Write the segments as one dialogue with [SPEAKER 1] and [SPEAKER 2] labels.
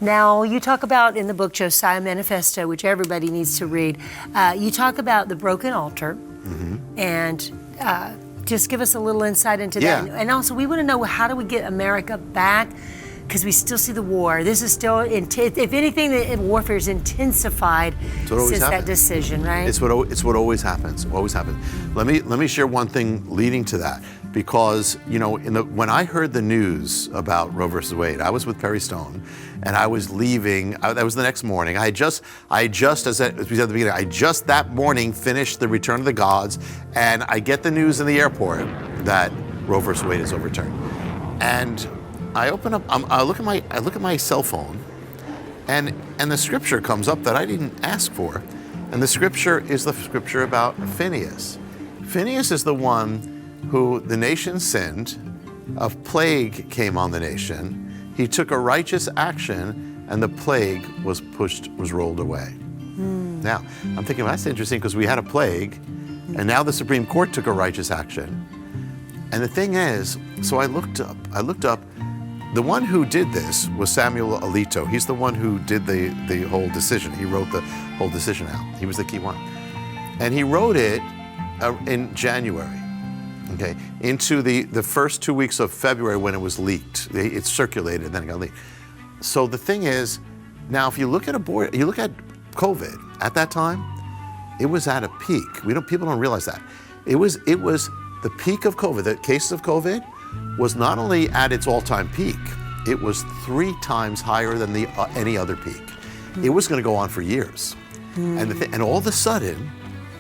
[SPEAKER 1] Now, you talk about in the book Josiah Manifesto, which everybody needs to read, you talk about the broken altar, and just give us a little insight into that. And also, we want to know, how do we get America back? Because we still see the war. This is still, if anything, the warfare is intensified since that decision, right?
[SPEAKER 2] It's what always happens. Always happens. Let me share one thing leading to that, because when I heard the news about Roe versus Wade, I was with Perry Stone, and I was leaving. That was the next morning. I just, as we said at the beginning, I just that morning finished the Return of the Gods, and I get the news in the airport that Roe versus Wade is overturned, and I open up. I look at my cell phone, and the scripture comes up that I didn't ask for, and the scripture is the scripture about Phineas. Phineas is the one who the nation sinned, a plague came on the nation. He took a righteous action, and the plague was rolled away. Now I'm thinking, well, that's interesting, because we had a plague, and now the Supreme Court took a righteous action. And the thing is, so I looked up. The one who did this was Samuel Alito. He's the one who did the whole decision. He wrote the whole decision out. He was the key one. And he wrote it in January, okay, into the first 2 weeks of February when it was leaked. It circulated, and then it got leaked. So the thing is, now if you look at COVID, at that time, it was at a peak. People don't realize that. It was the peak of COVID, the cases of COVID, was not only at its all-time peak, it was 3 times higher than any other peak. It was going to go on for years. And all of a sudden,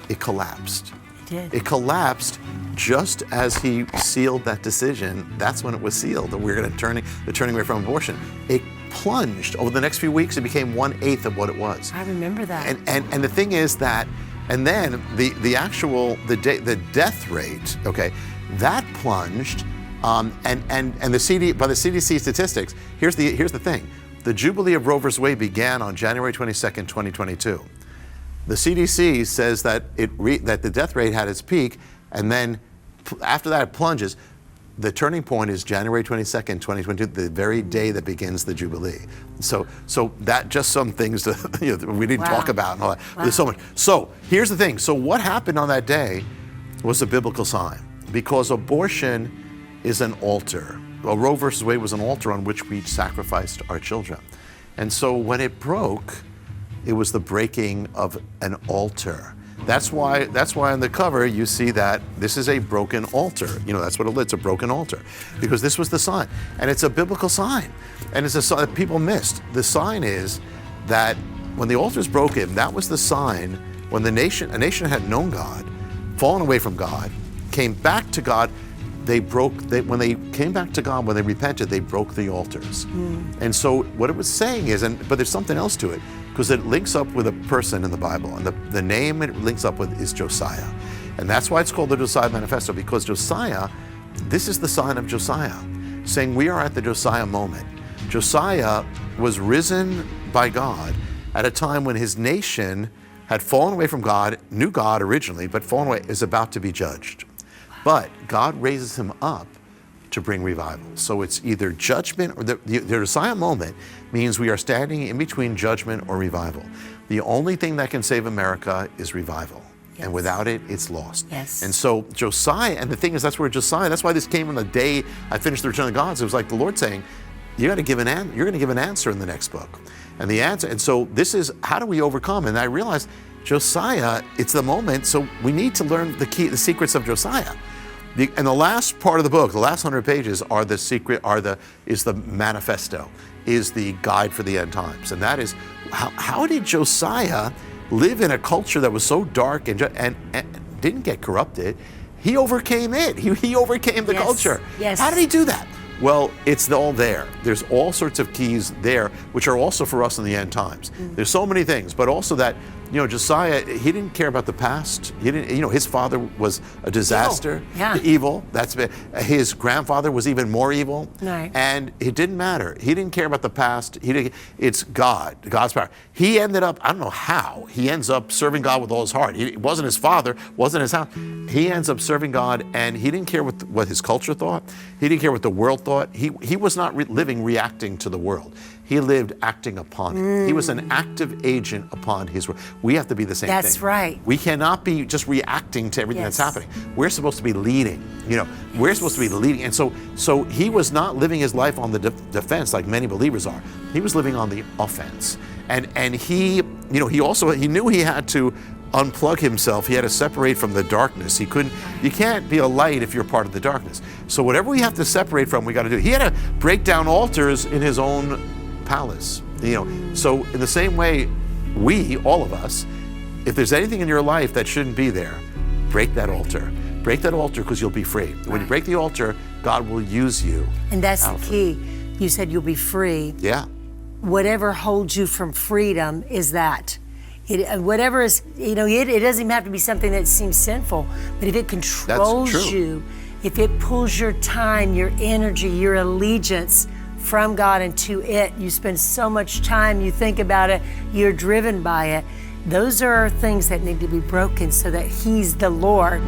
[SPEAKER 2] it collapsed.
[SPEAKER 1] It did.
[SPEAKER 2] It collapsed just as he sealed that decision. That's when it was sealed, that we're going to turning away from abortion. It plunged. Over the next few weeks, it became 1/8 of what it was.
[SPEAKER 1] I remember that.
[SPEAKER 2] And the thing is that, and then the death rate, okay, that plunged. And by the CDC statistics, here's the thing. The Jubilee of Roe versus Wade began on January 22nd, 2022. The CDC says that that the death rate had its peak, and then after that it plunges. The turning point is January 22nd, 2022, the very day that begins the Jubilee. So that just some things we didn't talk about and all that. There's so much. So here's the thing. So what happened on that day was a biblical sign, because abortion is an altar. Well, Roe versus Wade was an altar on which we sacrificed our children. And so when it broke, it was the breaking of an altar. That's why on the cover you see that this is a broken altar. That's what it's a broken altar, because this was the sign, and it's a biblical sign, and it's a sign that people missed. The sign is that when the altar is broken, that was the sign when a nation had known God, fallen away from God, came back to God. When they came back to God, when they repented, they broke the altars. And so what it was saying is, but there's something else to it, because it links up with a person in the Bible, and the name it links up with is Josiah. And that's why it's called the Josiah Manifesto, because Josiah, this is the sign of Josiah, saying we are at the Josiah moment. Josiah was risen by God at a time when his nation had fallen away from God, knew God originally, but fallen away, is about to be judged. But God raises him up to bring revival. So it's either judgment or the Josiah moment means we are standing in between judgment or revival. The only thing that can save America is revival. Yes. And without it, it's lost.
[SPEAKER 1] Yes.
[SPEAKER 2] And so Josiah, and the thing is, that's where Josiah, that's why this came on the day I finished the Return of the Gods. It was like the Lord saying, you're going to give an answer in the next book. And the answer, and so this is, how do we overcome? And I realized Josiah, it's the moment, so we need to learn the secrets of Josiah. And the last part of the book, the last 100 pages, is the manifesto, is the guide for the end times. And that is, how did Josiah live in a culture that was so dark and didn't get corrupted? He overcame it. He overcame the culture.
[SPEAKER 1] Yes.
[SPEAKER 2] How did he do that? Well, it's all there. There's all sorts of keys there, which are also for us in the end times. There's so many things, but also that, Josiah, he didn't care about the past. He didn't, his father was a disaster, evil. His grandfather was even more evil,
[SPEAKER 1] right.
[SPEAKER 2] And it didn't matter. He didn't care about the past. It's God's power. He ended up, I don't know how, he ends up serving God with all his heart. It wasn't his father, wasn't his house. He ends up serving God, and he didn't care what his culture thought. He didn't care what the world thought. He was not reacting to the world. He lived acting upon it. He was an active agent upon his word. We have to be the same thing.
[SPEAKER 1] That's right.
[SPEAKER 2] We cannot be just reacting to everything that's happening. We're supposed to be leading. We're supposed to be leading. And so he was not living his life on the defense like many believers are. He was living on the offense. And he knew he had to unplug himself. He had to separate from the darkness. You can't be a light if you're part of the darkness. So whatever we have to separate from, we got to do. He had to break down altars in his own palace. So in the same way, all of us, if there's anything in your life that shouldn't be there, break that altar. Break that altar because you'll be free. Right. When you break the altar, God will use you. And
[SPEAKER 1] that's the key. You said you'll be free.
[SPEAKER 2] Yeah.
[SPEAKER 1] Whatever holds you from freedom is that. Whatever is, it doesn't even have to be something that seems sinful, but if it controls you, if it pulls your time, your energy, your allegiance from God and to it, you spend so much time, you think about it, you're driven by it. Those are things that need to be broken so that He's the Lord